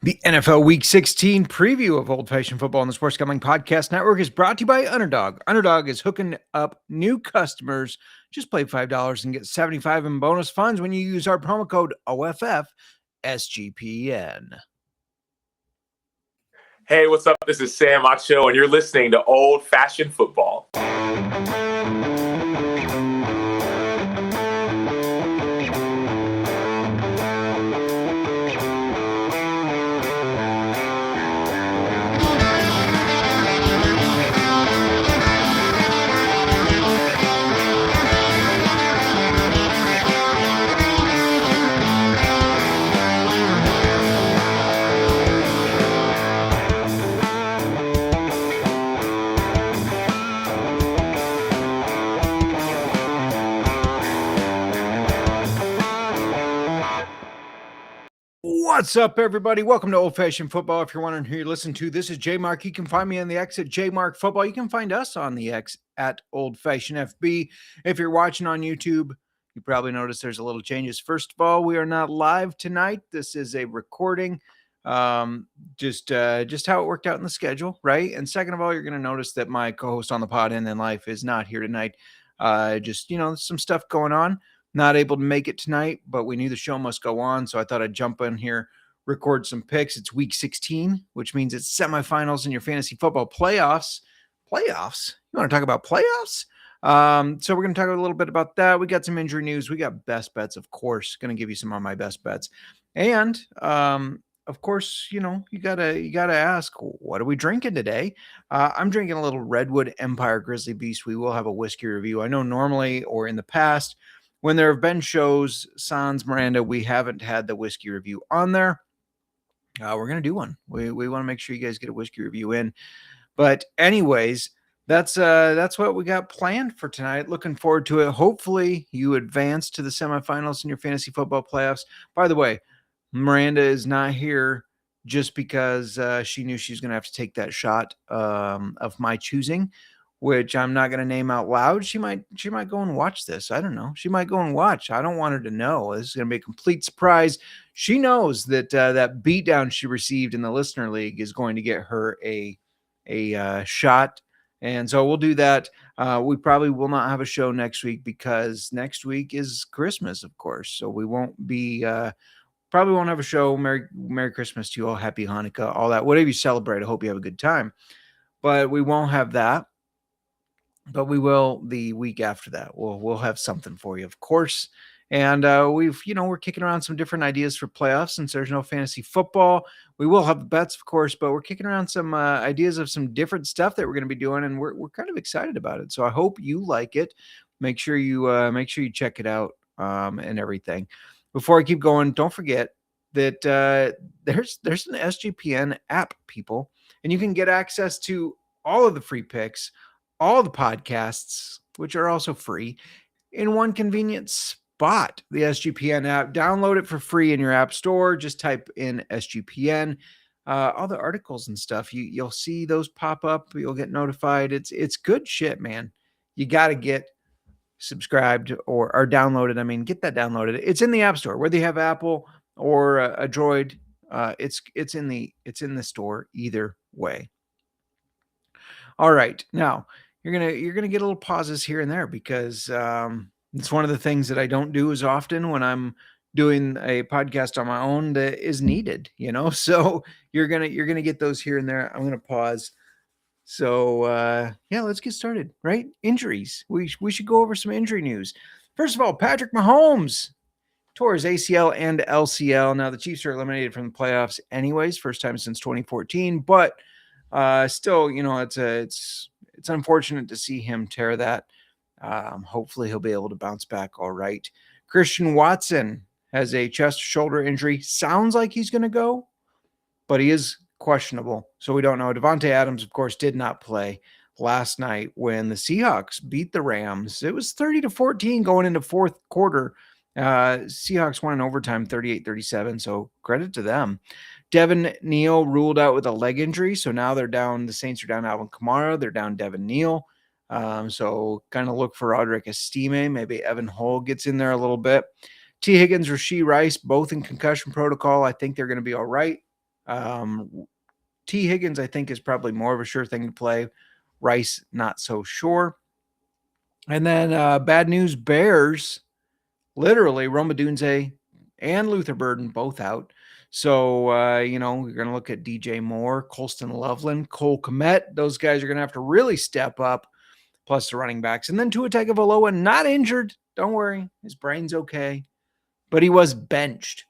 The NFL Week 16 preview of Old Fashioned Football on the Sports Gambling Podcast Network is brought to you by Underdog. Underdog is hooking up new customers. Just play $5 and get $75 in bonus funds when you use our promo code OFFSGPN. Hey, what's up? This is Sam Macho, and you're listening to Old Fashioned Football. What's up, everybody? Welcome to Old Fashioned Football. If you're wondering who you listen to, this is JMark. You can find me on the X at JMark Football. You can find us on the X at Old Fashioned FB. If you're watching on YouTube, you probably noticed there's a little changes. First of all, we are not live tonight. This is a recording. Just how it worked out in the schedule, right? And second of all, you're going to notice that my co-host on the pod and in life is not here tonight. Some stuff going on. Not able to make it tonight, but we knew the show must go on, so I thought I'd jump in here, record some picks. It's week 16, which means it's semifinals in your fantasy football playoffs. Playoffs? You want to talk about playoffs? So we're going to talk a little bit about that. We got some injury news. We got best bets, of course. Going to give you some of my best bets. And, of course, you gotta ask, what are we drinking today? I'm drinking a little Redwood Empire Grizzly Beast. We will have a whiskey review. I know normally or in the past, when there have been shows, Sans, Miranda, we haven't had the whiskey review on there. We're going to do one. We want to make sure you guys get a whiskey review in. But anyways, that's what we got planned for tonight. Looking forward to it. Hopefully you advance to the semifinals in your fantasy football playoffs. By the way, Miranda is not here just because she knew she was going to have to take that shot of my choosing, which I'm not going to name out loud. She might go and watch this. I don't know. She might go and watch. I don't want her to know. This is going to be a complete surprise. She knows that that beatdown she received in the listener league is going to get her a shot. And so we'll do that. We probably will not have a show next week because next week is Christmas, of course. So we won't be, probably won't have a show. Merry Christmas to you all. Happy Hanukkah, all that. Whatever you celebrate, I hope you have a good time. But we won't have that. But we will the week after that. We'll have something for you, of course. And we're kicking around some different ideas for playoffs since there's no fantasy football. We will have bets, of course, but we're kicking around some ideas of some different stuff that we're going to be doing, and we're kind of excited about it. So I hope you like it. Make sure you check it out and everything. Before I keep going, don't forget that there's an SGPN app, people, and you can get access to all of the free picks, all the podcasts, which are also free, in one convenient spot. The SGPN app. Download it for free in your app store. Just type in SGPN. All the articles and stuff, you'll see those pop up. You'll get notified. It's good shit, man. You got to get subscribed or downloaded. I mean, get that downloaded. It's in the app store, whether you have Apple or a Droid. It's in the store either way. All right, now you're gonna get a little pauses here and there because it's one of the things that I don't do as often when I'm doing a podcast on my own that is needed, So you're gonna get those here and there. I'm gonna pause. So let's get started. Right, injuries. We should go over some injury news. First of all, Patrick Mahomes tore his ACL and LCL. Now the Chiefs are eliminated from the playoffs, anyways, first time since 2014, but. Still, it's unfortunate to see him tear that. Hopefully he'll be able to bounce back all right. Christian Watson has a chest shoulder injury. Sounds like he's going to go, but he is questionable. So we don't know. Devontae Adams, of course, did not play last night when the Seahawks beat the Rams. It was 30-14 going into fourth quarter. Seahawks won in overtime 38-37. So credit to them. Devin Neal ruled out with a leg injury, so now they're down. The Saints are down Alvin Kamara. They're down Devin Neal. So kind of look for Roderick Estime. Maybe Evan Hull gets in there a little bit. T. Higgins, Rashee Rice, both in concussion protocol. I think they're going to be all right. T. Higgins, I think, is probably more of a sure thing to play. Rice, not so sure. And then bad news, Bears, literally Roma Dunze and Luther Burden both out. So, we're going to look at DJ Moore, Colston Loveland, Cole Kmet. Those guys are going to have to really step up, plus the running backs. And then Tua Tagovailoa, not injured. Don't worry. His brain's okay. But he was benched.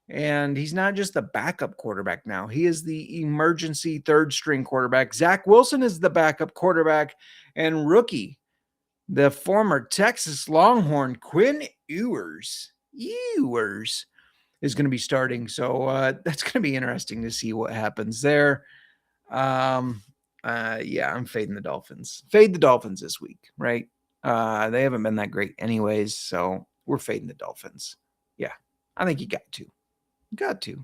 And he's not just the backup quarterback now. He is the emergency third-string quarterback. Zach Wilson is the backup quarterback. And rookie, the former Texas Longhorn, Quinn Ewers is going to be starting. So that's going to be interesting to see what happens there. I'm fading the Dolphins. Fade the Dolphins this week, right? They haven't been that great anyways, so we're fading the Dolphins. Yeah, I think you got to.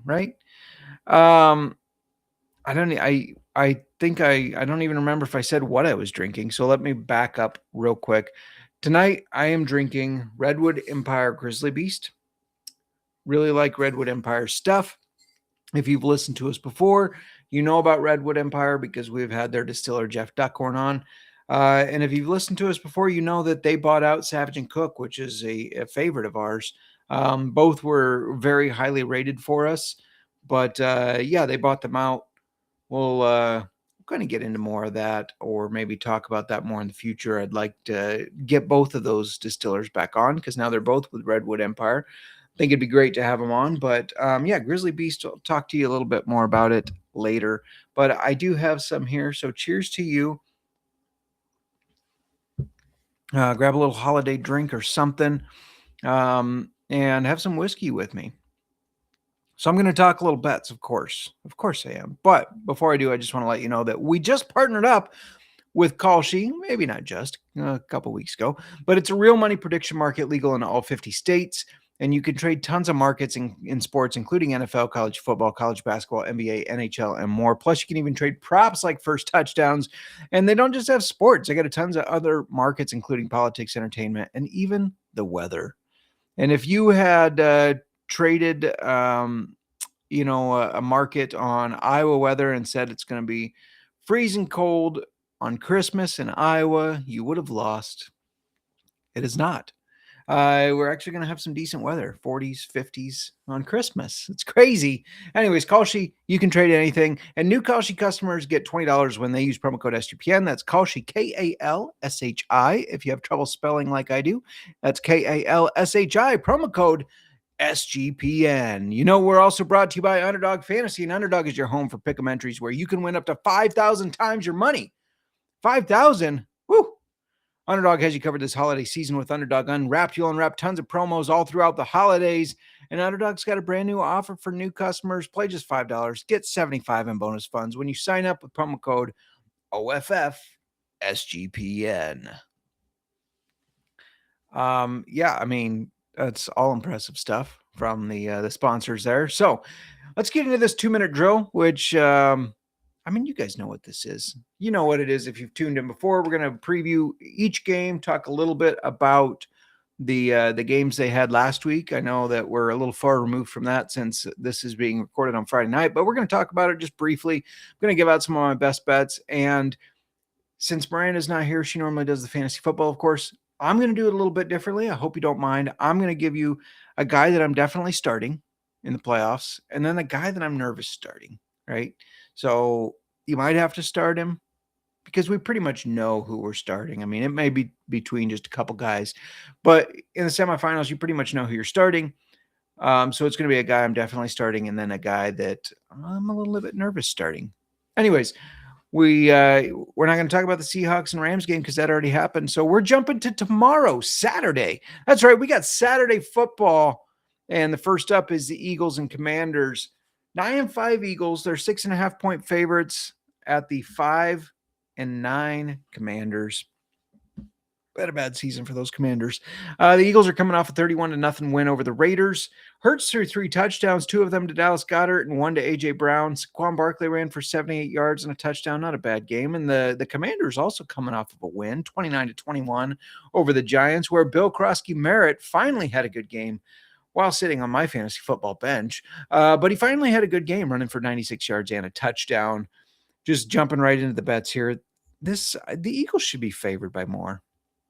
Right? I don't even remember if I said what I was drinking, so let me back up real quick. Tonight, I am drinking Redwood Empire Grizzly Beast. Really like Redwood Empire stuff. If you've listened to us before, you know about Redwood Empire because we've had their distiller, Jeff Duckhorn, on. And if you've listened to us before, you know that they bought out Savage & Cook, which is a favorite of ours. Both were very highly rated for us. But, they bought them out. We'll kind of get into more of that or maybe talk about that more in the future. I'd like to get both of those distillers back on because now they're both with Redwood Empire. I think it'd be great to have them on. But, Grizzly Beast, I'll talk to you a little bit more about it later. But I do have some here, so cheers to you. Grab a little holiday drink or something and have some whiskey with me. So I'm going to talk a little bets, of course. Of course I am. But before I do, I just want to let you know that we just partnered up with Kalshi, maybe not just, a couple weeks ago, but it's a real money prediction market legal in all 50 states. And you can trade tons of markets in sports, including NFL, college football, college basketball, NBA, NHL, and more. Plus, you can even trade props like first touchdowns. And they don't just have sports. They got a tons of other markets, including politics, entertainment, and even the weather. And if you had traded, a market on Iowa weather and said it's going to be freezing cold on Christmas in Iowa, you would have lost. It is not. We're actually going to have some decent weather, 40s, 50s on Christmas. It's crazy. Anyways, Kalshi, you can trade anything. And new Kalshi customers get $20 when they use promo code SGPN. That's Kalshi, Kalshi. If you have trouble spelling like I do, that's Kalshi, promo code SGPN. We're also brought to you by Underdog Fantasy, and Underdog is your home for pick'em entries where you can win up to 5,000 times your money. 5,000? Woo! Underdog has you covered this holiday season with Underdog Unwrapped. You'll unwrap tons of promos all throughout the holidays. And Underdog's got a brand new offer for new customers. Play just $5. Get $75 in bonus funds when you sign up with promo code OFFSGPN. That's all impressive stuff from the sponsors there. So let's get into this 2-minute drill, which you guys know what this is. You know what it is if you've tuned in before. We're going to preview each game, talk a little bit about the games they had last week. I know that we're a little far removed from that since this is being recorded on Friday night, but we're going to talk about it just briefly. I'm going to give out some of my best bets. And since Miranda's not here, she normally does the fantasy football, of course. I'm going to do it a little bit differently. I hope you don't mind. I'm going to give you a guy that I'm definitely starting in the playoffs, and then a guy that I'm nervous starting, right? So you might have to start him because we pretty much know who we're starting. It may be between just a couple guys, but in the semifinals, you pretty much know who you're starting. So it's going to be a guy I'm definitely starting, and then a guy that I'm a little bit nervous starting. Anyways, we're not going to talk about the Seahawks and Rams game because that already happened. So we're jumping to tomorrow, Saturday. That's right. We got Saturday football. And the first up is the Eagles and Commanders. 9-5 Eagles. They're 6.5-point favorites at the 5-9 Commanders. Had a bad season for those Commanders. The Eagles are coming off a 31-0 win over the Raiders. Hurts threw 3 touchdowns, 2 of them to Dallas Goedert and 1 to A.J. Brown. Saquon Barkley ran for 78 yards and a touchdown. Not a bad game. And the Commanders also coming off of a win, 29-21 over the Giants, where Bill Krosky-Merritt finally had a good game. while sitting on my fantasy football bench. But he finally had a good game, running for 96 yards and a touchdown. Just jumping right into the bets here. The Eagles should be favored by more.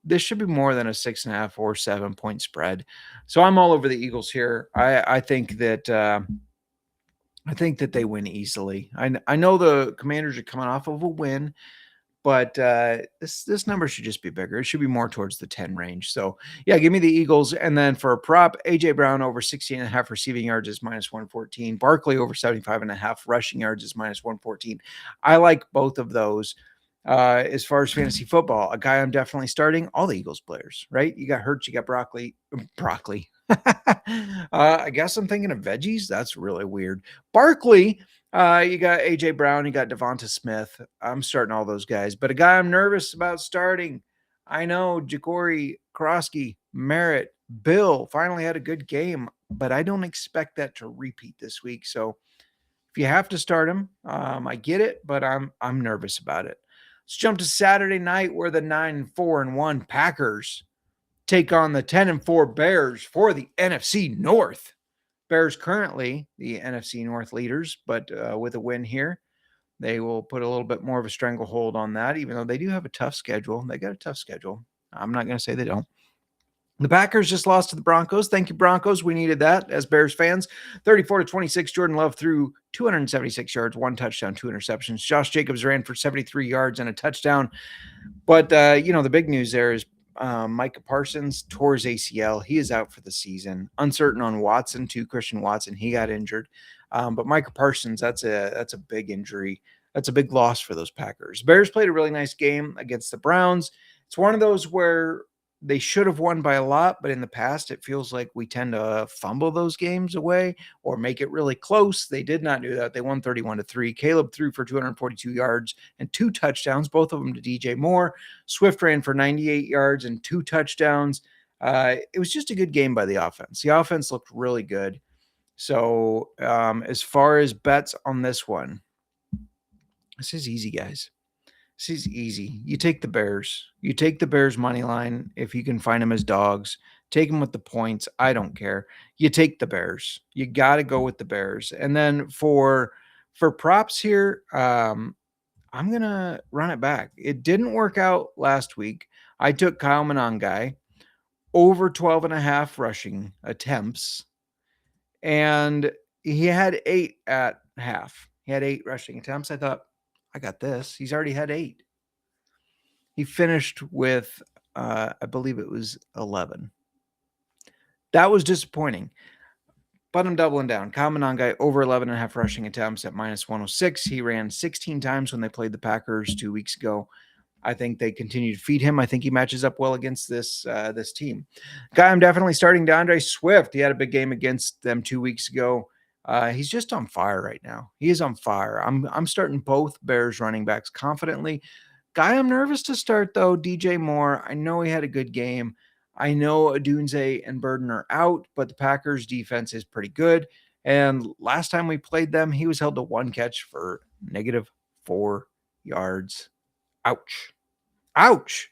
This should be more than a 6.5 or 7 point spread. So I'm all over the Eagles here. I think that they win easily. I know the Commanders are coming off of a win, but this number should just be bigger. It should be more towards the 10 range. So yeah, give me the Eagles. And then for a prop, AJ Brown over 16.5 receiving yards is -114. Barkley over 75.5 rushing yards is -114. I like both of those. As far as fantasy football, a guy I'm definitely starting, all the Eagles players, right? You got Hurts, you got broccoli. I guess I'm thinking of veggies. That's really weird. Barkley, you got AJ Brown, you got Devonta Smith. I'm starting all those guys, but a guy I'm nervous about starting. I know Jacory, Krosky, Merritt, Bill finally had a good game, but I don't expect that to repeat this week. So if you have to start him, I get it, but I'm nervous about it. Let's jump to Saturday night where the 9-4-1 Packers take on the 10-4 Bears for the NFC North. Bears currently the NFC North leaders, but with a win here, they will put a little bit more of a stranglehold on that, even though they do have a tough schedule. They got a tough schedule. I'm not going to say they don't. The Packers just lost to the Broncos. Thank you, Broncos. We needed that as Bears fans. 34-26, Jordan Love threw 276 yards, 1 touchdown, 2 interceptions. Josh Jacobs ran for 73 yards and a touchdown. But, the big news there is Micah Parsons tore his ACL. He is out for the season. Uncertain on Watson, too. Christian Watson, he got injured. But Micah Parsons, that's a big injury. That's a big loss for those Packers. Bears played a really nice game against the Browns. It's one of those where they should have won by a lot, but in the past, it feels like we tend to fumble those games away or make it really close. They did not do that. They won 31-3. Caleb threw for 242 yards and 2 touchdowns, both of them to DJ Moore. Swift ran for 98 yards and 2 touchdowns. It was just a good game by the offense. The offense looked really good. So as far as bets on this one, this is easy, guys. This is easy. You take the Bears. You take the Bears money line if you can find them as dogs. Take them with the points. I don't care. You take the Bears. You got to go with the Bears. And then for props here, I'm going to run it back. It didn't work out last week. I took Kyle Monangai over 12.5 rushing attempts, and he had 8 at half. He had 8 rushing attempts. I thought, I got this. He's already had 8. He finished with, I believe it was 11. That was disappointing. But I'm doubling down. Kyle Monangai over 11.5 rushing attempts at -106. He ran 16 times when they played the Packers 2 weeks ago. I think they continue to feed him. I think he matches up well against this team. Guy I'm definitely starting, DeAndre Swift. He had a big game against them 2 weeks ago. He's just on fire right now. He is on fire. I'm starting both Bears running backs confidently. Guy I'm nervous to start, though, DJ Moore. I know he had a good game. I know Odunze and Burden are out, but the Packers defense is pretty good. And last time we played them, he was held to 1 catch for -4 yards. Ouch. Ouch.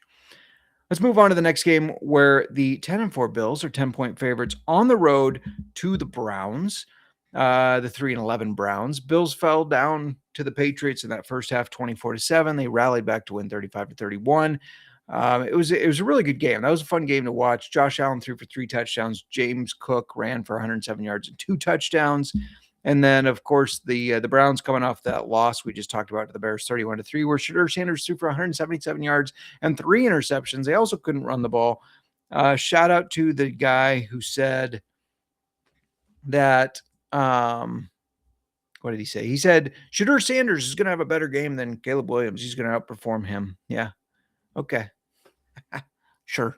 Let's move on to the next game where the 10-4 Bills are 10-point favorites on the road to the Browns. The 3-11 Browns. Bills fell down to the Patriots in that first half, 24-7. They rallied back to win 35-31. It was a really good game. That was a fun game to watch. Josh Allen threw for 3 touchdowns. James Cook ran for 107 yards and 2 touchdowns. And then, of course, the Browns coming off that loss we just talked about to the Bears, 31-3, where Shedeur Sanders threw for 177 yards and 3 interceptions. They also couldn't run the ball. Shout out to the guy who said that. What did he say? He said Shedeur Sanders is going to have a better game than Caleb Williams. He's going to outperform him. Yeah. Okay. Sure,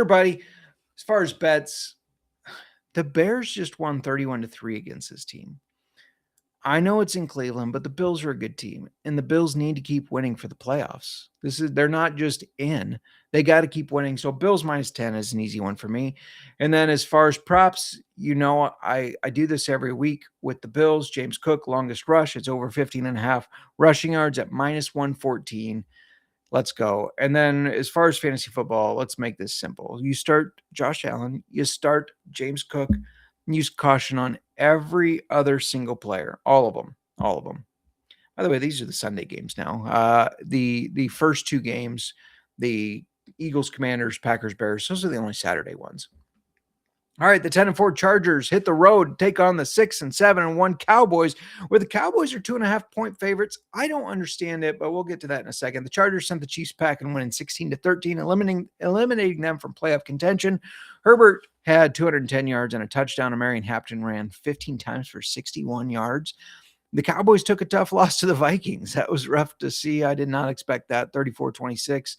buddy. As far as bets, the Bears just won 31-3 against this team. I know it's in Cleveland, but the Bills are a good team, and the Bills need to keep winning for the playoffs. They're not just in. They got to keep winning. So Bills -10 is an easy one for me. And then as far as props, I do this every week with the Bills. James Cook, longest rush. It's over 15.5 rushing yards at -114. Let's go. And then as far as fantasy football, let's make this simple. You start Josh Allen. You start James Cook. Use caution on every other single player. All of them. All of them. By the way, these are the Sunday games now. The first two games, the Eagles, Commanders, Packers, Bears, those are the only Saturday ones. All right, the 10-4 Chargers hit the road, take on the 6-7-1 Cowboys, where the Cowboys are 2.5-point favorites. I don't understand it, but we'll get to that in a second. The Chargers sent the Chiefs packing, winning 16-13, eliminating them from playoff contention. Herbert had 210 yards and a touchdown, and Marion Hampton ran 15 times for 61 yards. The Cowboys took a tough loss to the Vikings. That was rough to see. I did not expect that. 34-26.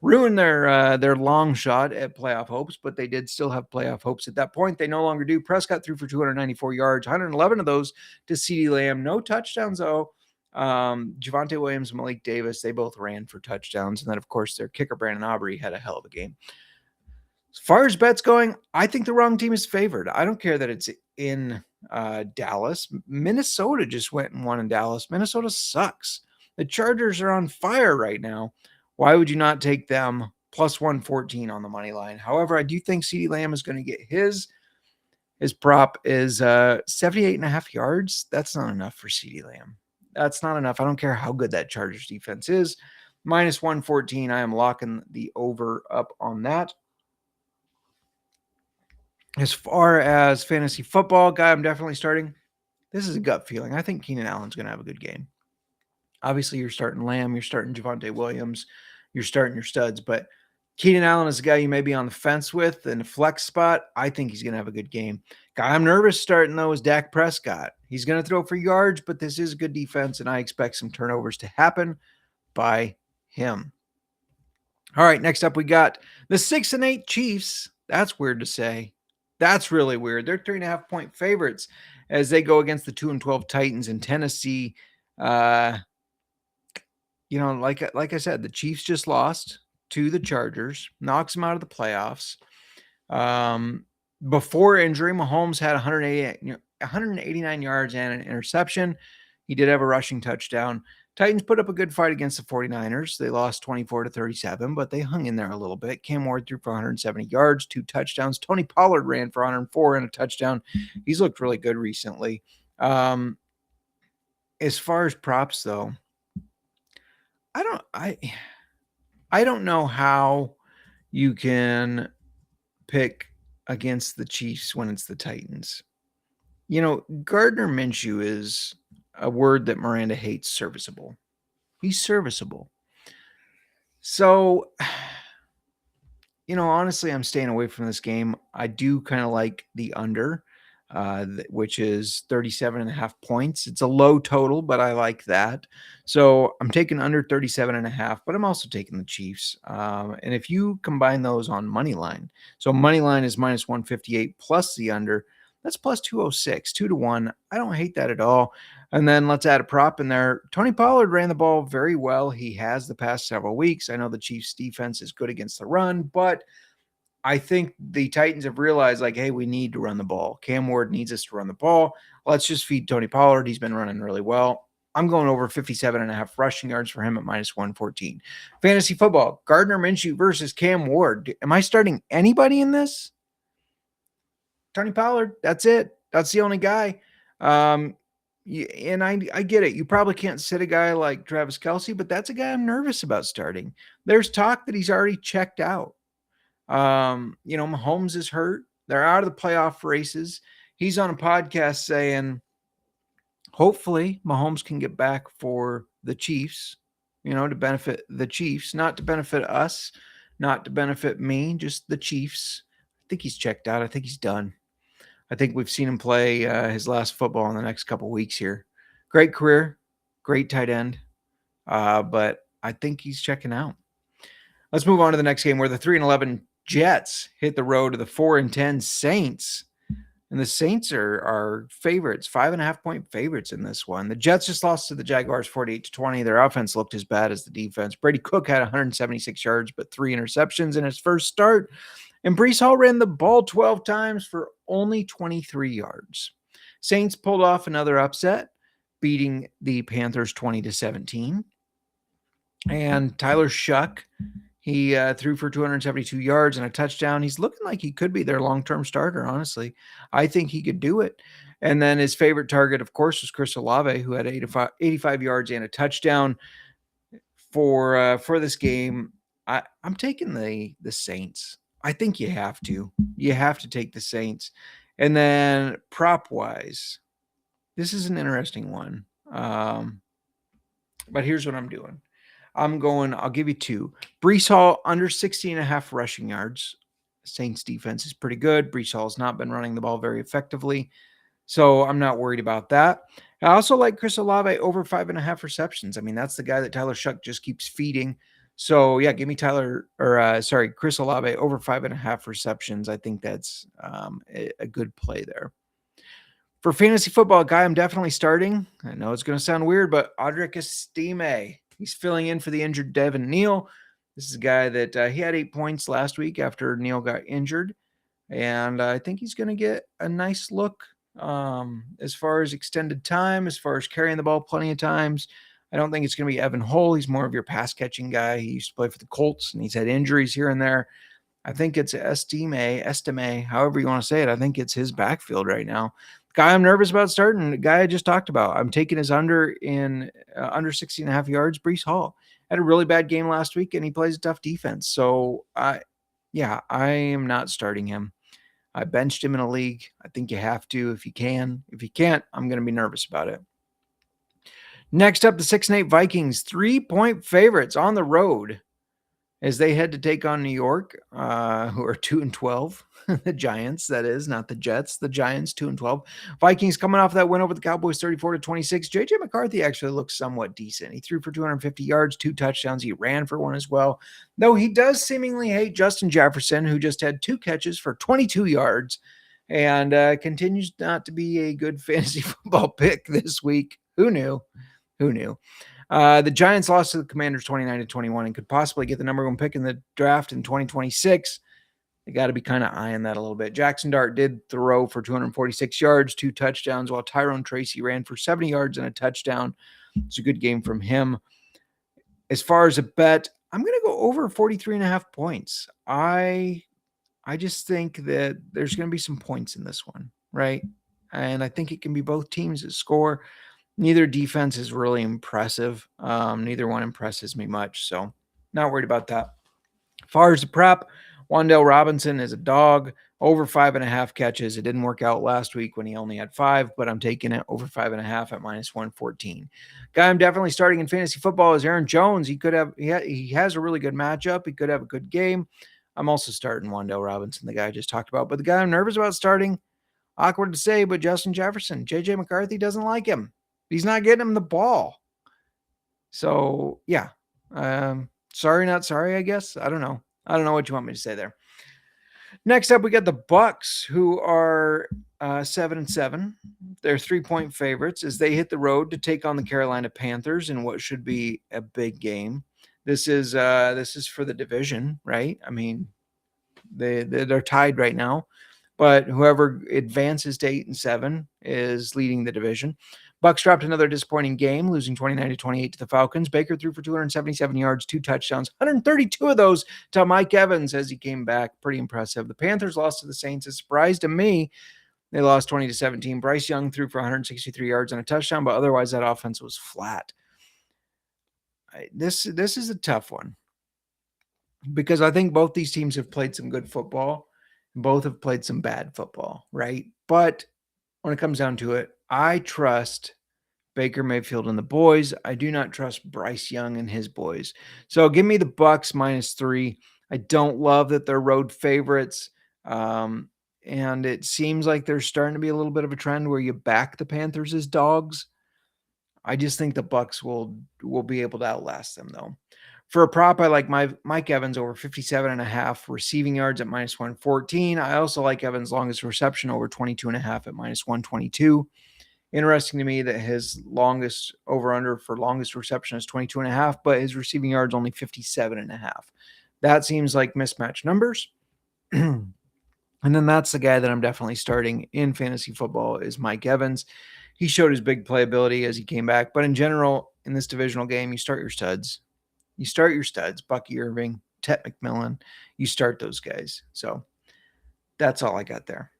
Ruined their long shot at playoff hopes, but they did still have playoff hopes at that point. They no longer do. Prescott threw for 294 yards, 111 of those to CeeDee Lamb. No touchdowns, though. Javonte Williams, Malik Davis, they both ran for touchdowns. And then, of course, their kicker, Brandon Aubrey, had a hell of a game. As far as bets going, I think the wrong team is favored. I don't care that it's in Dallas. Minnesota just went and won in Dallas. Minnesota sucks. The Chargers are on fire right now. Why would you not take them plus 114 on the money line? However, I do think CeeDee Lamb is going to get his prop is 78.5 yards. That's not enough for CeeDee Lamb. That's not enough. I don't care how good that Chargers defense is. Minus 114. I am locking the over up on that. As far as fantasy football, guy I'm definitely starting. This is a gut feeling. I think Keenan Allen's going to have a good game. Obviously, you're starting Lamb. You're starting Javonte Williams. You're starting your studs, but Keenan Allen is a guy you may be on the fence with in a flex spot. I think he's going to have a good game. Guy I'm nervous starting, though, is Dak Prescott. He's going to throw for yards, but this is a good defense, and I expect some turnovers to happen by him. All right, next up we got the 6-8 Chiefs. That's weird to say. That's really weird. They're 3.5-point favorites as they go against the 2-12 Titans in Tennessee. Like I said, the Chiefs just lost to the Chargers, knocks them out of the playoffs. Before injury, Mahomes had 189 yards and an interception. He did have a rushing touchdown. Titans put up a good fight against the 49ers. They lost 24-37, but they hung in there a little bit. Cam Ward threw for 170 yards, 2 touchdowns. Tony Pollard ran for 104 and a touchdown. He's looked really good recently. As far as props, though, I don't know how you can pick against the Chiefs when it's the Titans. Gardner Minshew is a word that Miranda hates, serviceable. He's serviceable. So, honestly, I'm staying away from this game. I do kind of like the under, which is 37.5 points. It's a low total, but I like that. So I'm taking under 37.5, but I'm also taking the Chiefs. And if you combine those on money line, so money line is minus 158 plus the under, that's plus 206, 2-1. I don't hate that at all. And then let's add a prop in there. Tony Pollard ran the ball very well. He has the past several weeks. I know the Chiefs defense is good against the run, but I think the Titans have realized, hey, we need to run the ball. Cam Ward needs us to run the ball. Let's just feed Tony Pollard. He's been running really well. I'm going over 57.5 rushing yards for him at minus 114. Fantasy football, Gardner Minshew versus Cam Ward. Am I starting anybody in this? Tony Pollard, that's it. That's the only guy. And I get it. You probably can't sit a guy like Travis Kelce, but that's a guy I'm nervous about starting. There's talk that he's already checked out. Mahomes is hurt. They're out of the playoff races. He's on a podcast saying, hopefully Mahomes can get back for the Chiefs, to benefit the Chiefs, not to benefit us, not to benefit me, just the Chiefs. I think he's checked out. I think he's done. I think we've seen him play his last football in the next couple of weeks here. Great career, great tight end, but I think he's checking out. Let's move on to the next game where the 3-11 Jets hit the road to the 4-10 Saints. And the Saints are favorites, 5.5-point favorites in this one. The Jets just lost to the Jaguars 48-20. Their offense looked as bad as the defense. Brady Cook had 176 yards, but 3 interceptions in his first start. And Breece Hall ran the ball 12 times for only 23 yards. Saints pulled off another upset, beating the Panthers 20-17. And Tyler Shuck, He threw for 272 yards and a touchdown. He's looking like he could be their long-term starter, honestly. I think he could do it. And then his favorite target, of course, was Chris Olave, who had 85 yards and a touchdown for this game. I'm taking the Saints. I think you have to. You have to take the Saints. And then prop-wise, this is an interesting one. But here's what I'm doing. I'll give you two. Breece Hall under 60.5 rushing yards. Saints defense is pretty good. Breece Hall has not been running the ball very effectively, so I'm not worried about that. I also like Chris Olave over 5.5 receptions. I mean, that's the guy that Tyler Shuck just keeps feeding. So yeah, give me Chris Olave over 5.5 receptions. I think that's a good play there. For fantasy football, a guy I'm definitely starting. I know it's going to sound weird, but Audric Estime. He's filling in for the injured Devin Neal. This is a guy that he had 8 points last week after Neal got injured. And I think he's going to get a nice look as far as extended time, as far as carrying the ball plenty of times. I don't think it's going to be Evan Hull. He's more of your pass catching guy. He used to play for the Colts, and he's had injuries here and there. I think it's Estime, however you want to say it. I think it's his backfield right now. Guy I'm nervous about starting, the guy I just talked about. I'm taking his under 60.5 yards, Breece Hall. Had a really bad game last week, and he plays a tough defense. So, I am not starting him. I benched him in a league. I think you have to if you can. If you can't, I'm going to be nervous about it. Next up, the 6-8 Vikings, 3-point favorites on the road as they head to take on New York, who are 2-12. The Giants, that is, not the Jets. The Giants, 2-12. Vikings coming off that win over the Cowboys, 34-26. JJ McCarthy actually looks somewhat decent. He threw for 250 yards, 2 touchdowns. He ran for one as well. Though he does seemingly hate Justin Jefferson, who just had 2 catches for 22 yards and continues not to be a good fantasy football pick this week. Who knew? The Giants lost to the Commanders 29-21 and could possibly get the number 1 pick in the draft in 2026. They got to be kind of eyeing that a little bit. Jackson Dart did throw for 246 yards, 2 touchdowns, while Tyrone Tracy ran for 70 yards and a touchdown. It's a good game from him. As far as a bet, I'm going to go over 43.5 points. I just think that there's going to be some points in this one, right? And I think it can be both teams that score. Neither defense is really impressive. Neither one impresses me much, so not worried about that. As far as the prop, Wan'Dale Robinson is a dog, over 5.5 catches. It didn't work out last week when he only had 5, but I'm taking it over 5.5 at -114. Guy I'm definitely starting in fantasy football is Aaron Jones. He has a really good matchup. He could have a good game. I'm also starting Wan'Dale Robinson, the guy I just talked about. But the guy I'm nervous about starting, awkward to say, but Justin Jefferson. JJ McCarthy doesn't like him. He's not getting him the ball. So, yeah. Sorry, not sorry, I guess. I don't know. I don't know what you want me to say there. Next up, we got the Bucs, who are 7-7. They're 3-point favorites as they hit the road to take on the Carolina Panthers in what should be a big game. This is for the division, right? I mean, they're tied right now, but whoever advances to 8-7 is leading the division. Bucs dropped another disappointing game, losing 29-28 to the Falcons. Baker threw for 277 yards, 2 touchdowns, 132 of those to Mike Evans as he came back. Pretty impressive. The Panthers lost to the Saints. A surprise to me. They lost 20-17. Bryce Young threw for 163 yards and a touchdown, but otherwise that offense was flat. This is a tough one because I think both these teams have played some good football. Both have played some bad football, right? But when it comes down to it, I trust Baker Mayfield and the boys. I do not trust Bryce Young and his boys. So give me the Bucs -3. I don't love that they're road favorites. And it seems like there's starting to be a little bit of a trend where you back the Panthers as dogs. I just think the Bucs will be able to outlast them, though. For a prop, I like Mike Evans over 57.5 receiving yards at -114. I also like Evans' longest reception over 22.5 at -122. Interesting to me that his longest over-under for longest reception is 22.5, but his receiving yards only 57.5. That seems like mismatched numbers. And then that's the guy that I'm definitely starting in fantasy football is Mike Evans. He showed his big playability as he came back. But in general, in this divisional game, you start your studs. Bucky Irving, Tet McMillan, you start those guys. So that's all I got there.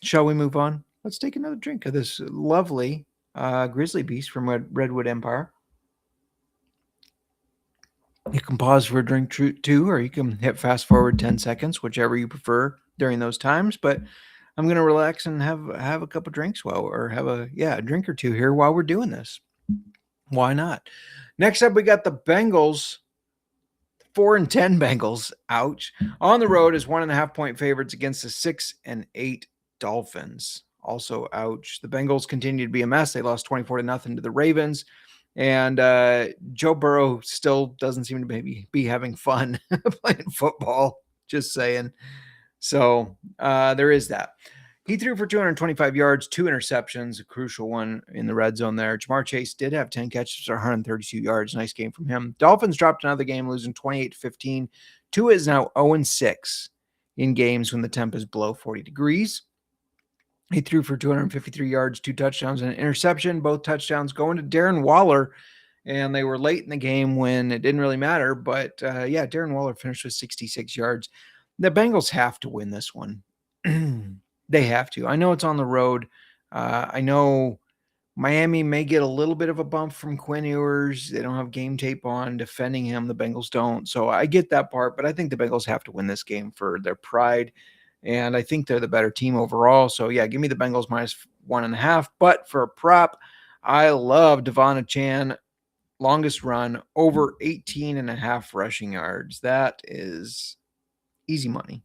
Shall we move on? Let's take another drink of this lovely Grizzly Beast from Redwood Empire. You can pause for a drink too, or you can hit fast forward 10 seconds, whichever you prefer during those times. But I'm going to relax and have a couple drinks have a drink or two here while we're doing this. Why not? Next up, we got the Bengals. 4-10 Bengals, ouch, on the road as 1.5 point favorites against the 6-8 Dolphins. Also, ouch. The Bengals continue to be a mess. They lost 24-0 to the Ravens. And Joe Burrow still doesn't seem to be having fun playing football. Just saying. So there is that. He threw for 225 yards, 2 interceptions, a crucial one in the red zone there. JMark Chase did have 10 catches for 132 yards. Nice game from him. Dolphins dropped another game, losing 28-15. Tua is now 0-6 in games when the temp is below 40 degrees. He threw for 253 yards, 2 touchdowns, and an interception. Both touchdowns going to Darren Waller, and they were late in the game when it didn't really matter. But, Darren Waller finished with 66 yards. The Bengals have to win this one. They have to. I know it's on the road. I know Miami may get a little bit of a bump from Quinn Ewers. They don't have game tape on defending him. The Bengals don't. So I get that part, but I think the Bengals have to win this game for their pride. And I think they're the better team overall. So, give me the Bengals -1.5. But for a prop, I love Devon Chan, longest run, over 18.5 rushing yards. That is easy money.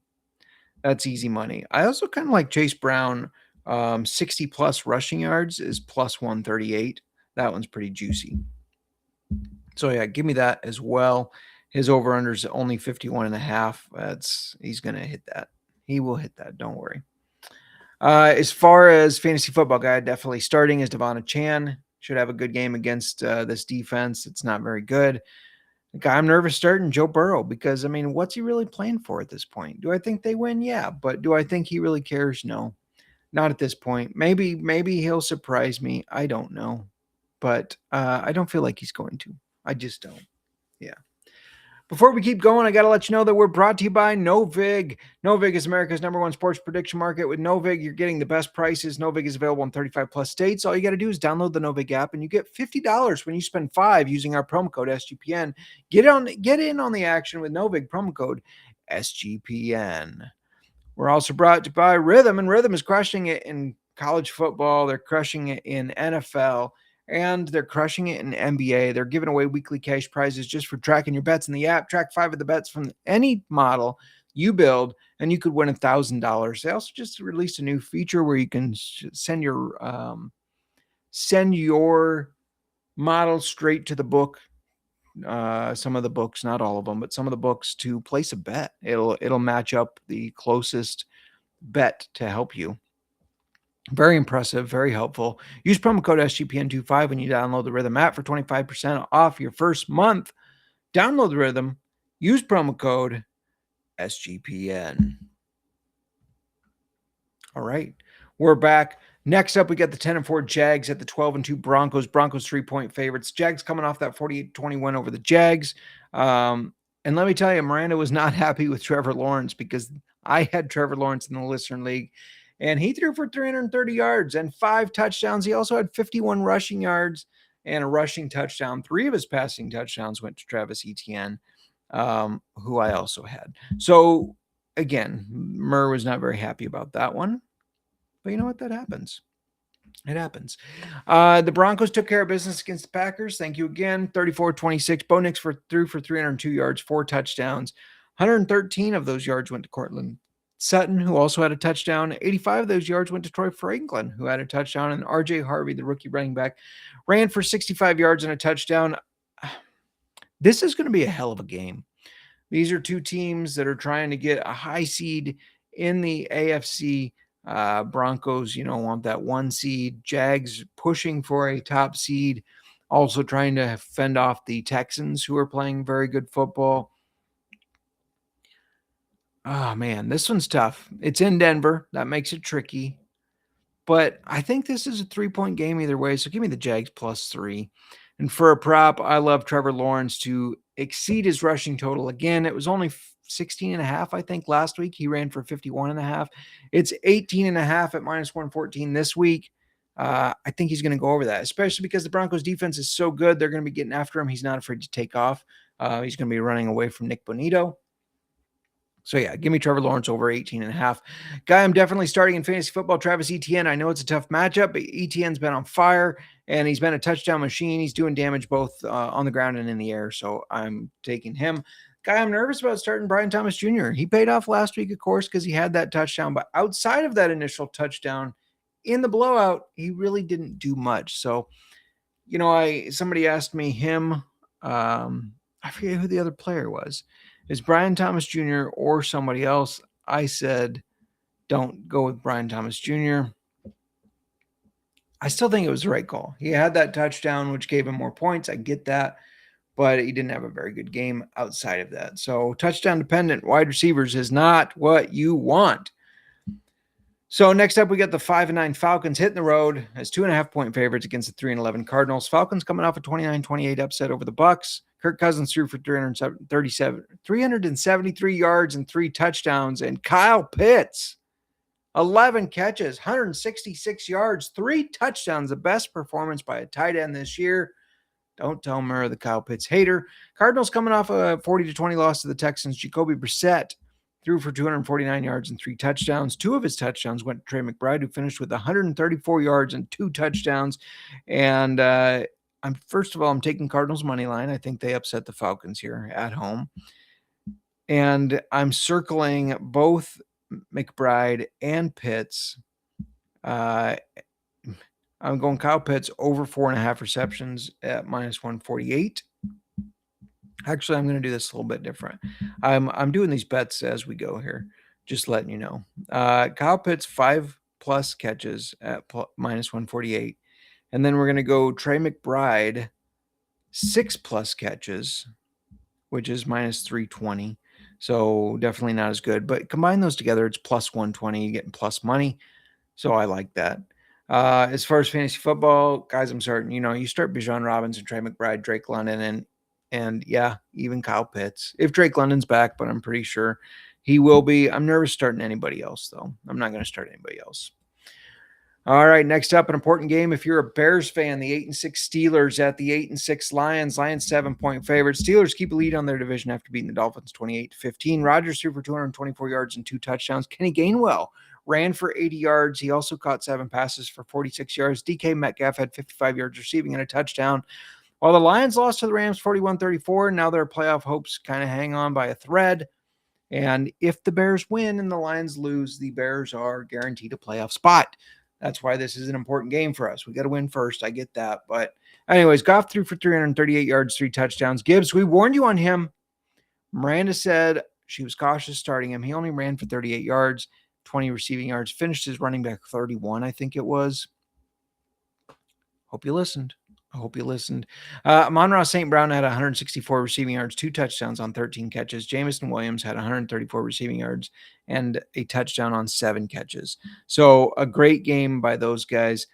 That's easy money. I also kind of like Chase Brown. 60-plus rushing yards is +138. That one's pretty juicy. So, give me that as well. His over-under is only 51.5. He's going to hit that. He will hit that. Don't worry. As far as fantasy football guy, definitely starting is Devon Chan. Should have a good game against this defense. It's not very good. I'm nervous starting Joe Burrow because, what's he really playing for at this point? Do I think they win? Yeah. But do I think he really cares? No. Not at this point. Maybe he'll surprise me. I don't know. But I don't feel like he's going to. I just don't. Yeah. Before we keep going, I got to let you know that we're brought to you by Novig. Novig is America's #1 sports prediction market. With Novig, you're getting the best prices. Novig is available in 35-plus states. All you got to do is download the Novig app, and you get $50 when you spend $5 using our promo code SGPN. Get in on the action with Novig, promo code SGPN. We're also brought to you by Rhythm, and Rhythm is crushing it in college football. They're crushing it in NFL. And they're crushing it in NBA. They're giving away weekly cash prizes just for tracking your bets in the app. Track 5 of the bets from any model you build, and you could win $1,000. They also just released a new feature where you can send your model straight to the book. Some of the books, not all of them, but some of the books to place a bet. It'll match up the closest bet to help you. Very impressive, very helpful. Use promo code SGPN25 when you download the Rhythm app for 25% off your first month. Download the Rhythm. Use promo code SGPN. All right, we're back. Next up, we got the 10-4 Jags at the 12-2 Broncos. Broncos 3-point favorites. Jags coming off that 48-21 over the Jags. And let me tell you, Miranda was not happy with Trevor Lawrence because I had Trevor Lawrence in the Listener League. And he threw for 330 yards and 5 touchdowns. He also had 51 rushing yards and a rushing touchdown. 3 of his passing touchdowns went to Travis Etienne, who I also had. So, again, Murr was not very happy about that one. But you know what? That happens. It happens. The Broncos took care of business against the Packers. Thank you again. 34-26. Bo Nix threw for 302 yards, 4 touchdowns. 113 of those yards went to Cortland Sutton, who also had a touchdown. 85 of those yards went to Troy Franklin, who had a touchdown. And R.J. Harvey, the rookie running back, ran for 65 yards and a touchdown. This is going to be a hell of a game. These are two teams that are trying to get a high seed in the AFC. Broncos, want that 1 seed. Jags pushing for a top seed. Also trying to fend off the Texans, who are playing very good football. Oh, man, this one's tough. It's in Denver. That makes it tricky. But I think this is a 3-point game either way, so give me the Jags +3. And for a prop, I love Trevor Lawrence to exceed his rushing total again. It was only 16.5, I think, last week. He ran for 51.5. It's 18.5 at minus 114 this week. I think he's going to go over that, especially because the Broncos defense is so good. They're going to be getting after him. He's not afraid to take off. He's going to be running away from Nick Bonito. So, yeah, give me Trevor Lawrence over 18.5. Guy I'm definitely starting in fantasy football, Travis Etienne. I know it's a tough matchup, but Etienne's been on fire, and he's been a touchdown machine. He's doing damage both on the ground and in the air, so I'm taking him. Guy I'm nervous about starting, Brian Thomas Jr. He paid off last week, of course, because he had that touchdown, but outside of that initial touchdown in the blowout, he really didn't do much. So, somebody asked me him, I forget who the other player was. Is Brian Thomas Jr. or somebody else? I said, don't go with Brian Thomas Jr. I still think it was the right call. He had that touchdown, which gave him more points. I get that, but he didn't have a very good game outside of that. So touchdown dependent wide receivers is not what you want. So next up, we got the 5-9 Falcons hitting the road as 2.5-point favorites against the 3-11 Cardinals. Falcons coming off a 29-28 upset over the Bucs. Kirk Cousins threw for 373 yards and 3 touchdowns. And Kyle Pitts, 11 catches, 166 yards, 3 touchdowns, the best performance by a tight end this year. Don't tell Murrah the Kyle Pitts hater. Cardinals coming off a 40-20 loss to the Texans. Jacoby Brissett threw for 249 yards and 3 touchdowns. 2 of his touchdowns went to Trey McBride, who finished with 134 yards and 2 touchdowns. And I'm taking Cardinals money line. I think they upset the Falcons here at home. And I'm circling both McBride and Pitts. I'm going Kyle Pitts over 4.5 receptions at minus 148. Actually, I'm going to do this a little bit different. I'm doing these bets as we go here, just letting you know. Kyle Pitts 5+ catches at minus 148. And then we're going to go Trey McBride 6+ catches, which is minus 320. So definitely not as good. But combine those together, it's plus 120. You're getting plus money. So I like that. As far as fantasy football, guys, I'm starting, you start Bijan Robinson, Trey McBride, Drake London, and yeah, even Kyle Pitts. If Drake London's back, but I'm pretty sure he will be. I'm nervous starting anybody else, though. I'm not going to start anybody else. All right, next up, an important game. If you're a Bears fan, the 8-6 Steelers at the 8-6 Lions. Lions 7-point favorites. Steelers keep a lead on their division after beating the Dolphins 28-15. Rodgers threw for 224 yards and 2 touchdowns. Kenny Gainwell ran for 80 yards. He also caught 7 passes for 46 yards. DK Metcalf had 55 yards receiving and a touchdown. While the Lions lost to the Rams 41-34, now their playoff hopes kind of hang on by a thread. And if the Bears win and the Lions lose, the Bears are guaranteed a playoff spot. That's why this is an important game for us. We got to win first. I get that. But anyways, Goff threw for 338 yards, 3 touchdowns. Gibbs, we warned you on him. Miranda said she was cautious starting him. He only ran for 38 yards, 20 receiving yards, finished his running back 31, I think it was. Hope you listened. I hope you listened. Amon-Ra St. Brown had 164 receiving yards, 2 touchdowns on 13 catches. Jamison Williams had 134 receiving yards and a touchdown on 7 catches. So a great game by those guys.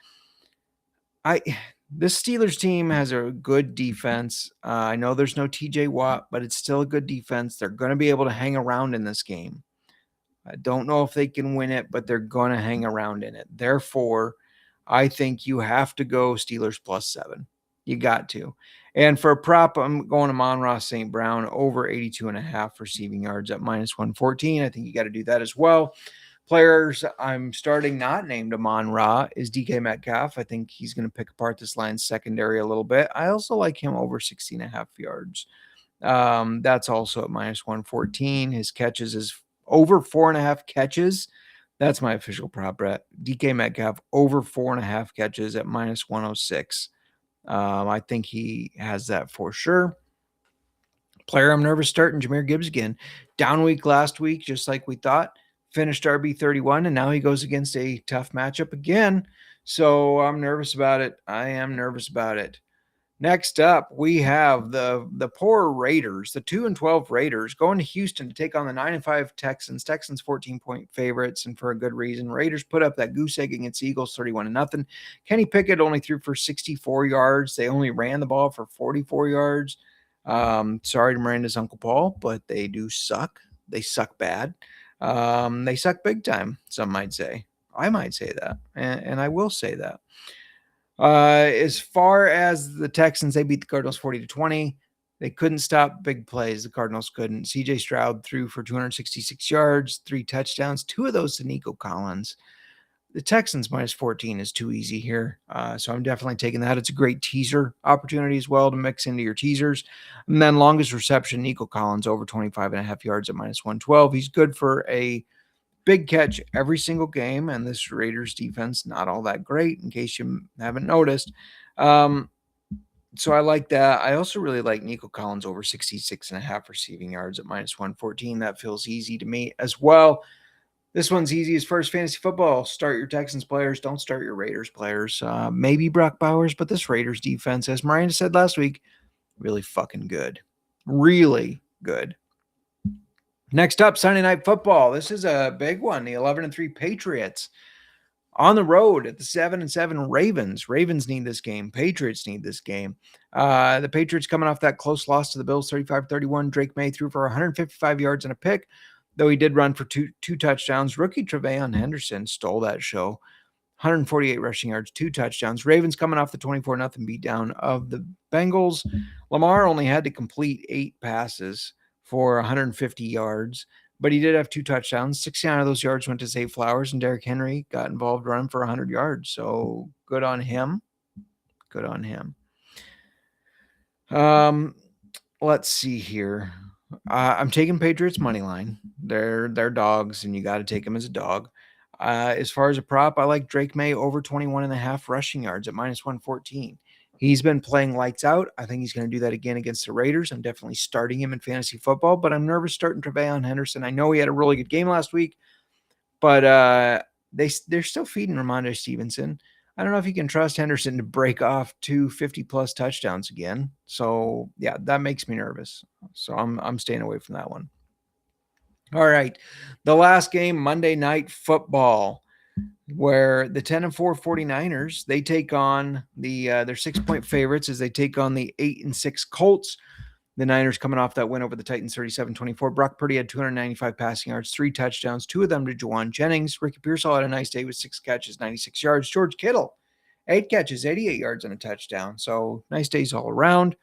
This Steelers team has a good defense. I know there's no TJ Watt, but it's still a good defense. They're going to be able to hang around in this game. I don't know if they can win it, but they're going to hang around in it. Therefore, I think you have to go Steelers +7. You got to. And for a prop, I'm going Amon-Ra St. Brown over 82.5 receiving yards at minus 114. I think you got to do that as well. Players I'm starting not named Amon-Ra is DK Metcalf. I think he's going to pick apart this Lions secondary a little bit. I also like him over 60.5 yards. That's also at minus 114. His catches is over 4.5 catches. That's my official prop bet. DK Metcalf over 4.5 catches at minus 106. I think he has that for sure. Player I'm nervous starting, Jahmyr Gibbs again. Down week last week, just like we thought. Finished RB31, and now he goes against a tough matchup again. So I'm nervous about it. I am nervous about it. Next up, we have the poor Raiders, the 2-12 Raiders, going to Houston to take on the 9-5 Texans. Texans 14-point favorites, and for a good reason. Raiders put up that goose egg against Eagles 31-0. Kenny Pickett only threw for 64 yards. They only ran the ball for 44 yards. Sorry to Miranda's Uncle Paul, but they do suck. They suck bad. They suck big time, some might say. I might say that, and I will say that. As far as the Texans, they beat the Cardinals 40-20. They couldn't stop big plays. The Cardinals couldn't. C.J. Stroud threw for 266 yards, 3 touchdowns, 2 of those to Nico Collins. The Texans minus 14 is too easy here. So I'm definitely taking that. It's a great teaser opportunity as well to mix into your teasers. And then longest reception, Nico Collins over 25.5 yards at minus 112. He's good for a big catch every single game. And this Raiders defense, not all that great in case you haven't noticed. So I like that. I also really like Nico Collins over 66.5 receiving yards at minus 114. That feels easy to me as well. This one's easy as far as fantasy football. Start your Texans players. Don't start your Raiders players. Maybe Brock Bowers, but this Raiders defense, as Miranda said last week, really fucking good. Really good. Next up, Sunday Night Football. This is a big one. The 11-3 Patriots on the road at the 7-7 Ravens. Ravens need this game. Patriots need this game. The Patriots coming off that close loss to the Bills, 35-31. Drake May threw for 155 yards and a pick, though he did run for two touchdowns. Rookie Tre'Veon Henderson stole that show. 148 rushing yards, 2 touchdowns. Ravens coming off the 24-0 beatdown of the Bengals. Lamar only had to complete 8 passes for 150 yards. But he did have 2 touchdowns. 69 of those yards went to Zay Flowers, and Derrick Henry got involved running for 100 yards. So good on him. Good on him. Let's see here. I'm taking Patriots money line. They're dogs, and you got to take them as a dog. As far as a prop, I like Drake May over 21.5 rushing yards at minus 114. He's been playing lights out. I think he's going to do that again against the Raiders. I'm definitely starting him in fantasy football, but I'm nervous starting Tre'Veon Henderson. I know he had a really good game last week, but they're still feeding Ramondre Stevenson. I don't know if you can trust Henderson to break off 2 50-plus touchdowns again. So, yeah, that makes me nervous. So I'm staying away from that one. All right, the last game, Monday Night Football, where the 10-4 49ers, they take on their 6-point favorites as they take on the 8-6 Colts. The Niners coming off that win over the Titans 37-24. Brock Purdy had 295 passing yards, 3 touchdowns, 2 of them to Juwan Jennings. Ricky Pearsall had a nice day with 6 catches, 96 yards. George Kittle, 8 catches, 88 yards and a touchdown. So nice days all around.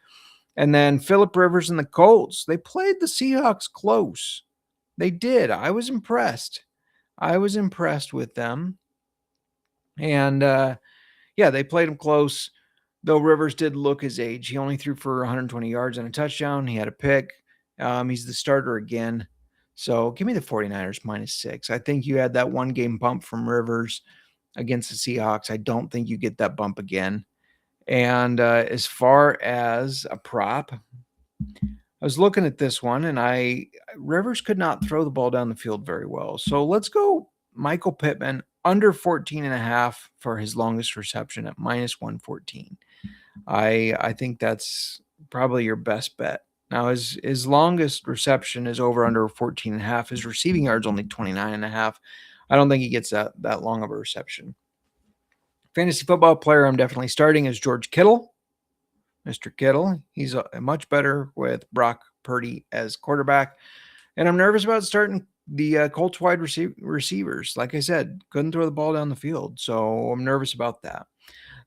And then Phillip Rivers and the Colts, they played the Seahawks close. They did. I was impressed. With them. And, they played him close, though Rivers did look his age. He only threw for 120 yards and a touchdown. He had a pick. He's the starter again. So give me the 49ers minus 6. I think you had that 1-game bump from Rivers against the Seahawks. I don't think you get that bump again. And as far as a prop, I was looking at this one, and Rivers could not throw the ball down the field very well. So let's go Michael Pittman under 14.5 for his longest reception at minus 114. I think that's probably your best bet. Now, his longest reception is over under 14.5. His receiving yards only 29.5. I don't think he gets that long of a reception. Fantasy football player I'm definitely starting is George Kittle. Mr. Kittle. He's much better with Brock Purdy as quarterback. And I'm nervous about starting the Colts wide receivers. Like I said, couldn't throw the ball down the field. So I'm nervous about that.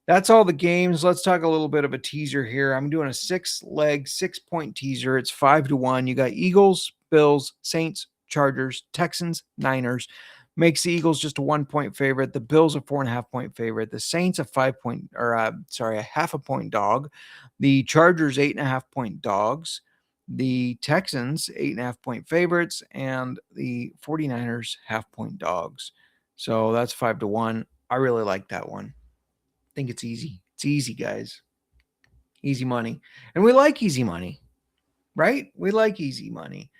That's all the games. Let's talk a little bit of a teaser here. I'm doing a 6-leg, 6-point teaser. It's 5-1. You got Eagles, Bills, Saints, Chargers, Texans, Niners. Makes the Eagles just a 1-point favorite. The Bills a 4.5-point favorite. The Saints a 0.5-point dog. The Chargers 8.5-point dogs. The Texans 8.5-point favorites, and the 49ers half-point dogs. So that's 5-1. I really like that one. I think it's easy. It's easy, guys. Easy money. And we like easy money, right? We like easy money.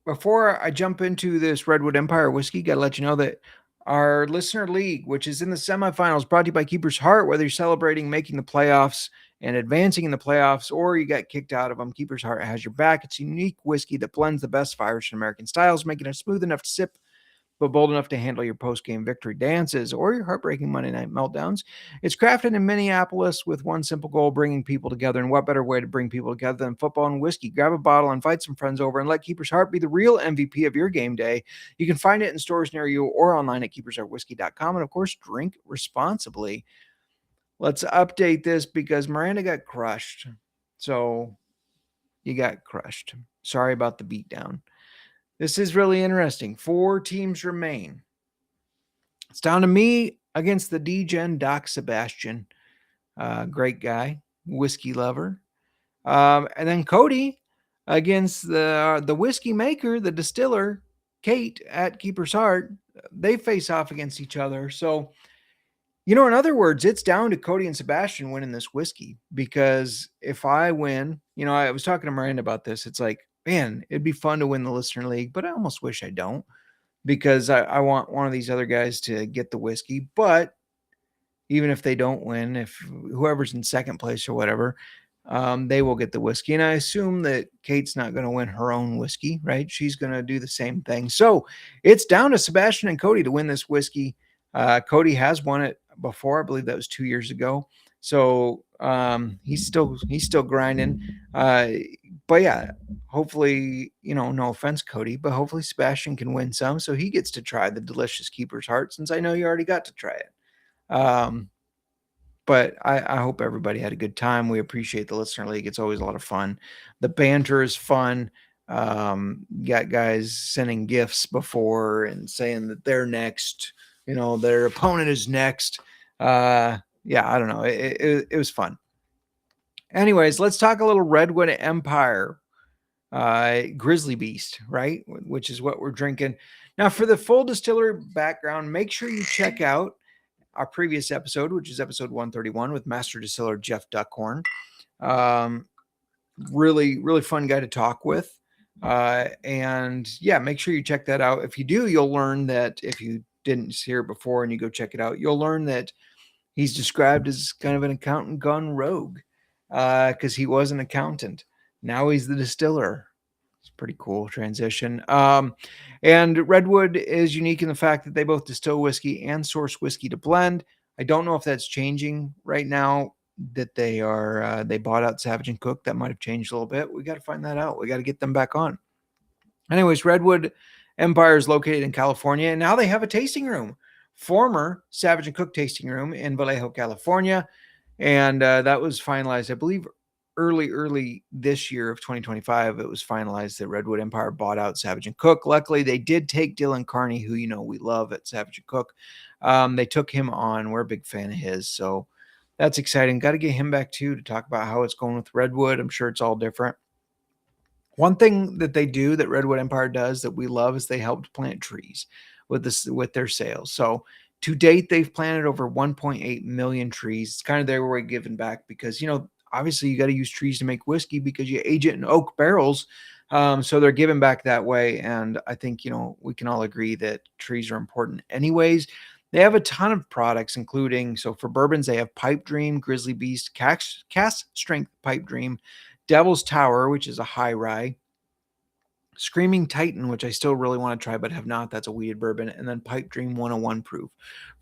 Before I jump into this Redwood Empire whiskey, got to let you know that our listener league, which is in the semifinals, brought to you by Keeper's Heart, whether you're celebrating making the playoffs and advancing in the playoffs, or you got kicked out of them, Keeper's Heart has your back. It's a unique whiskey that blends the best of Irish and American styles, making it smooth enough to sip but bold enough to handle your post-game victory dances or your heartbreaking Monday night meltdowns. It's crafted in Minneapolis with one simple goal, bringing people together. And what better way to bring people together than football and whiskey? Grab a bottle, invite some friends over, and let Keeper's Heart be the real MVP of your game day. You can find it in stores near you or online at keepersheartwhiskey.com. And of course, drink responsibly. Let's update this because Miranda got crushed. So you got crushed. Sorry about the beatdown. This is really interesting. 4 teams remain. It's down to me against the D-Gen Doc Sebastian. Great guy, whiskey lover. And then Cody against the whiskey maker, the distiller, Kate at Keeper's Heart. They face off against each other. So, in other words, it's down to Cody and Sebastian winning this whiskey, because if I win, I was talking to Miranda about this. It's like, man, it'd be fun to win the listener league, but I almost wish I don't, because I want one of these other guys to get the whiskey. But even if they don't win, if whoever's in second place or whatever, they will get the whiskey. And I assume that Kate's not going to win her own whiskey, right? She's going to do the same thing. So it's down to Sebastian and Cody to win this whiskey. Cody has won it before. I believe that was 2 years ago. So he's still grinding. But yeah, hopefully, no offense, Cody, but hopefully Sebastian can win some, so he gets to try the delicious Keeper's Heart, since I know you already got to try it. But I hope everybody had a good time. We appreciate the listener league. It's always a lot of fun. The banter is fun. Got guys sending gifts before and saying that they're next. Their opponent is next. I don't know. It was fun. Anyways, let's talk a little Redwood Empire, Grizzly Beast, right? Which is what we're drinking. Now, for the full distiller background, make sure you check out our previous episode, which is episode 131 with Master Distiller Jeff Duckhorn. Really, really fun guy to talk with. And yeah, make sure you check that out. If you do, you'll learn that if you didn't hear it before and you go check it out, you'll learn that he's described as kind of an accountant gone rogue, because he was an accountant. Now he's the distiller. It's a pretty cool transition. And Redwood is unique in the fact that they both distill whiskey and source whiskey to blend. I don't know if that's changing right now that they bought out Savage and Cook. That might have changed a little bit. We got to find that out. We got to get them back on. Anyways, Redwood Empire is located in California, and now they have a tasting room. Former Savage and Cook tasting room in Vallejo, California. And that was finalized, I believe, early this year of 2025. It was finalized that Redwood Empire bought out Savage and Cook. Luckily, they did take Dylan Carney, who we love at Savage and Cook. They took him on. We're a big fan of his, so that's exciting. Got to get him back too to talk about how it's going with Redwood. I'm sure it's all different. One thing that they do, that Redwood Empire does, that we love, is they helped plant trees with their sales. So to date, they've planted over 1.8 million trees. It's kind of their way of giving back, because obviously you got to use trees to make whiskey because you age it in oak barrels. So they're giving back that way. And I think, we can all agree that trees are important anyways. They have a ton of products, including, so for bourbons, they have Pipe Dream, Grizzly Beast, Cask Strength Pipe Dream, Devil's Tower, which is a high rye, Screaming Titan, which I still really want to try but have not. That's a wheated bourbon. And then Pipe Dream 101 proof.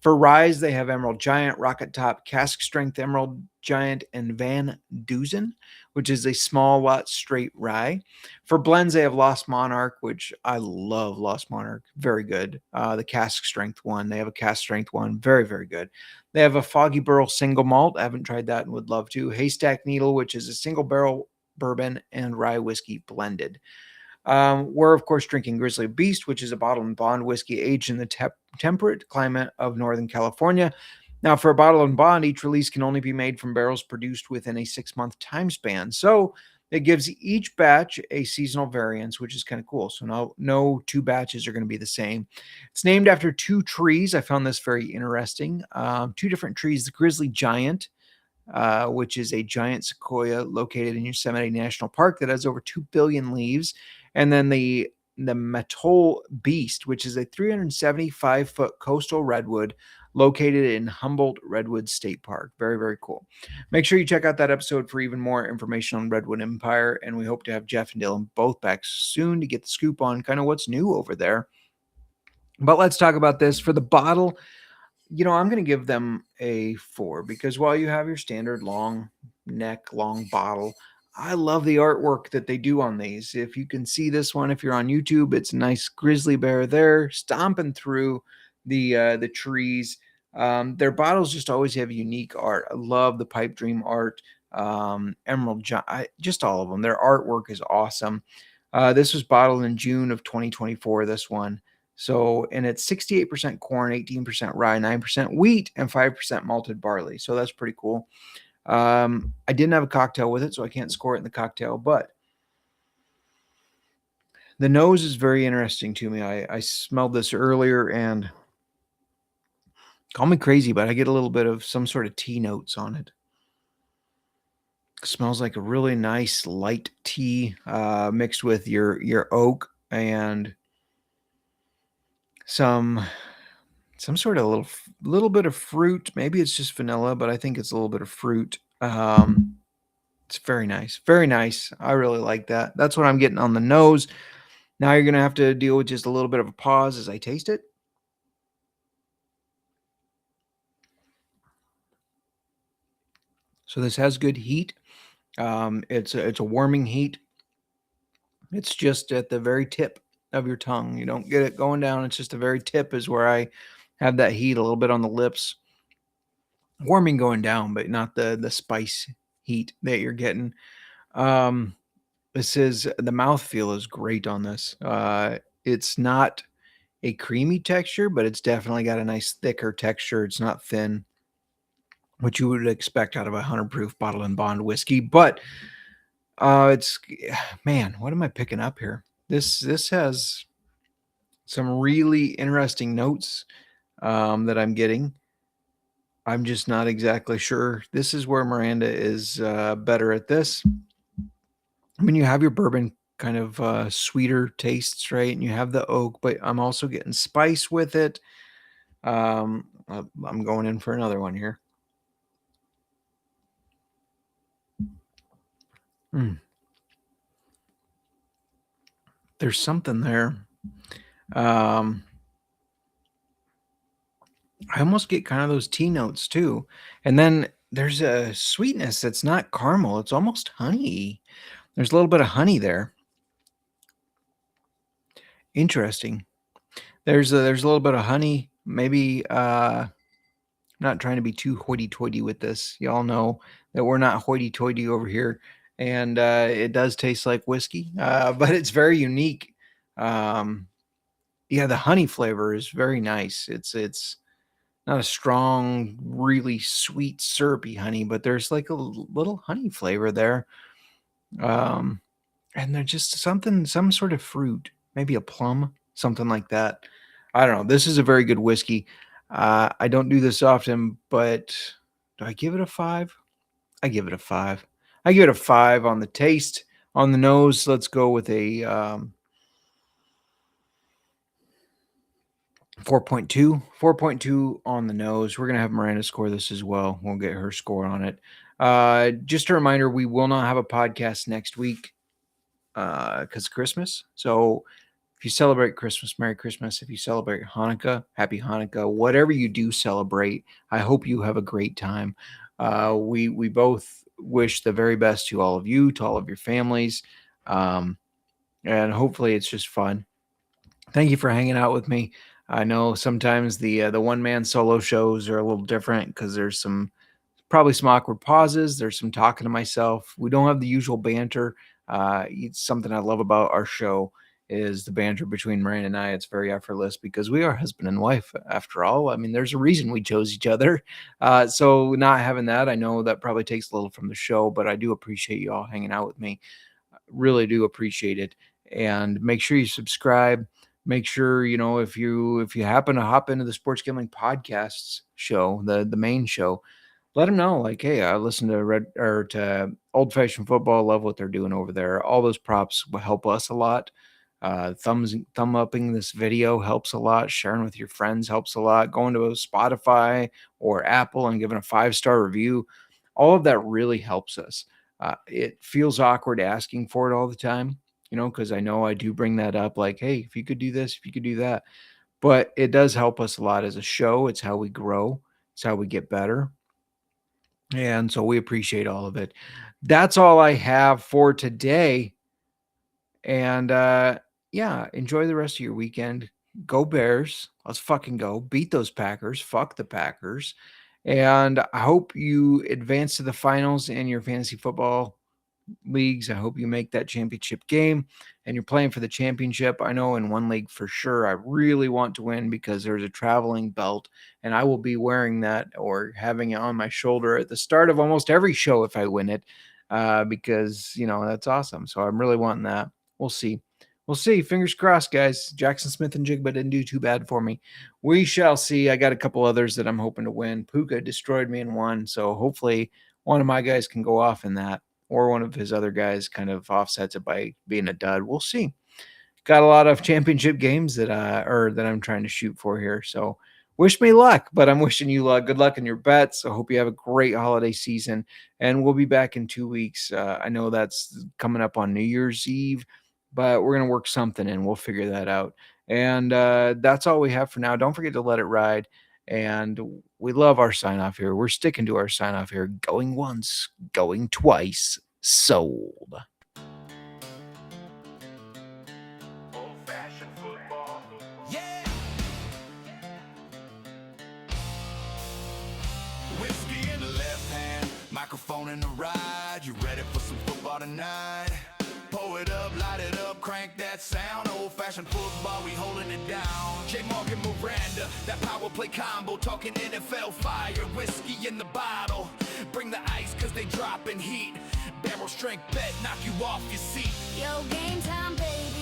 For ryes, they have Emerald Giant, Rocket Top, Cask Strength Emerald Giant, and Van Duzen, which is a small lot straight rye. For blends, they have Lost Monarch, which I love. Lost Monarch, very good. The Cask Strength one. They have a Cask Strength one, very, very good. They have a Foggy Burrow single malt. I haven't tried that and would love to. Haystack Needle, which is a single barrel bourbon and rye whiskey blended. We're, of course, drinking Grizzly Beast, which is a bottle and bond whiskey aged in the temperate climate of Northern California. Now, for a bottle and bond, each release can only be made from barrels produced within a 6-month time span. So it gives each batch a seasonal variance, which is kind of cool. So no 2 batches are going to be the same. It's named after 2 trees. I found this very interesting. 2 different trees, the Grizzly Giant, which is a giant sequoia located in Yosemite National Park that has over 2 billion leaves. And then the Mattole Beast, which is a 375-foot coastal redwood located in Humboldt Redwood State Park. Very, very cool. Make sure you check out that episode for even more information on Redwood Empire. And we hope to have Jeff and Dylan both back soon to get the scoop on kind of what's new over there. But let's talk about this. For the bottle, I'm going to give them a 4 because while you have your standard long neck, long bottle, I love the artwork that they do on these. If you can see this one, if you're on YouTube, it's a nice grizzly bear there stomping through the trees. Their bottles just always have unique art. I love the Pipe Dream art, Emerald John, just all of them. Their artwork is awesome. This was bottled in June of 2024. This one. So, and it's 68% corn, 18% rye, 9% wheat, and 5% malted barley. So that's pretty cool. I didn't have a cocktail with it, so I can't score it in the cocktail, but the nose is very interesting to me. I smelled this earlier, and call me crazy, but I get a little bit of some sort of tea notes on it. Smells like a really nice light tea mixed with your oak and some sort of little bit of fruit. Maybe it's just vanilla, but I think it's a little bit of fruit. It's very nice. Very nice. I really like that. That's what I'm getting on the nose. Now you're going to have to deal with just a little bit of a pause as I taste it. So this has good heat. It's a warming heat. It's just at the very tip of your tongue. You don't get it going down. It's just the very tip is where I have that heat a little bit on the lips. Warming going down, but not the spice heat that you're getting. This is the mouthfeel is great on this. It's not a creamy texture, but it's definitely got a nice thicker texture. It's not thin, which you would expect out of a 100 proof bottle and bond whiskey. But it's man, what am I picking up here? This has some really interesting notes that I'm getting. I'm just not exactly sure. This is where Miranda is better at this. I mean, you have your bourbon kind of sweeter tastes, right? And you have the oak, but I'm also getting spice with it. I'm going in for another one here. There's something there. I almost get kind of those tea notes too. And then there's a sweetness that's not caramel. It's almost honey. There's a little bit of honey there. Interesting. There's a little bit of honey. Maybe I'm not trying to be too hoity-toity with this. Y'all know that we're not hoity-toity over here. And it does taste like whiskey, but it's very unique. Yeah, the honey flavor is very nice. It's not a strong, really sweet, syrupy honey, but there's like a little honey flavor there. And they're just some sort of fruit, maybe a plum, something like that. I don't know. This is a very good whiskey. I don't do this often, but do I give it a 5? I give it a 5. I give it a 5 on the taste. On the nose, let's go with a 4.2. 4.2 on the nose. We're going to have Miranda score this as well. We'll get her score on it. Just a reminder, we will not have a podcast next week because Christmas. So if you celebrate Christmas, Merry Christmas. If you celebrate Hanukkah, Happy Hanukkah. Whatever you do celebrate, I hope you have a great time. We both wish the very best to all of you, to all of your families, and hopefully it's just fun. Thank you for hanging out with me. I know sometimes the one man solo shows are a little different because there's probably some awkward pauses. There's some talking to myself. We don't have the usual banter. It's something I love about our show is the banter between Miranda and I. It's very effortless because we are husband and wife after all. I mean, there's a reason we chose each other. So not having that, I know that probably takes a little from the show, but I do appreciate you all hanging out with me. Really do appreciate it. And make sure you subscribe. Make sure, if you happen to hop into the Sports Gambling Podcasts show, the main show, let them know, like, hey, I listen to Old Fashioned Football. Love what they're doing over there. All those props will help us a lot. Thumb upping this video helps a lot. Sharing with your friends helps a lot. Going to Spotify or Apple and giving a 5-star review, all of that really helps us. It feels awkward asking for it all the time, because I know I do bring that up, like, hey, if you could do this, if you could do that. but it does help us a lot as a show. It's how we grow. It's how we get better. And so we appreciate all of it. That's all I have for today. And yeah, enjoy the rest of your weekend. Go Bears. Let's fucking go. Beat those Packers. Fuck the Packers. And I hope you advance to the finals in your fantasy football leagues. I hope you make that championship game and you're playing for the championship. I know in one league for sure, I really want to win because there's a traveling belt and I will be wearing that or having it on my shoulder at the start of almost every show if I win it, because, that's awesome. So I'm really wanting that. We'll see. We'll see. Fingers crossed, guys. Jackson Smith and Jigba didn't do too bad for me. We shall see. I got a couple others that I'm hoping to win. Puka destroyed me in one, so hopefully one of my guys can go off in that, or one of his other guys kind of offsets it by being a dud. We'll see. Got a lot of championship games that I'm trying to shoot for here. So wish me luck, but I'm wishing you luck. Good luck in your bets. I hope you have a great holiday season, and we'll be back in 2 weeks. I know that's coming up on New Year's Eve, but we're going to work something in. We'll figure that out. And that's all we have for now. Don't forget to let it ride. And we love our sign off here. We're sticking to our sign off here. Going once, going twice. Sold. Old-fashioned football. Yeah. Whiskey in the left hand, microphone in the right. You ready for some football tonight? Pull it up, light it up, crank that sound. Old-fashioned football, we holding it down. JMark and Miranda, that power play combo. Talking NFL fire, whiskey in the bottle. Bring the ice cause they dropping heat. Barrel strength bet, knock you off your seat. Yo, game time, baby.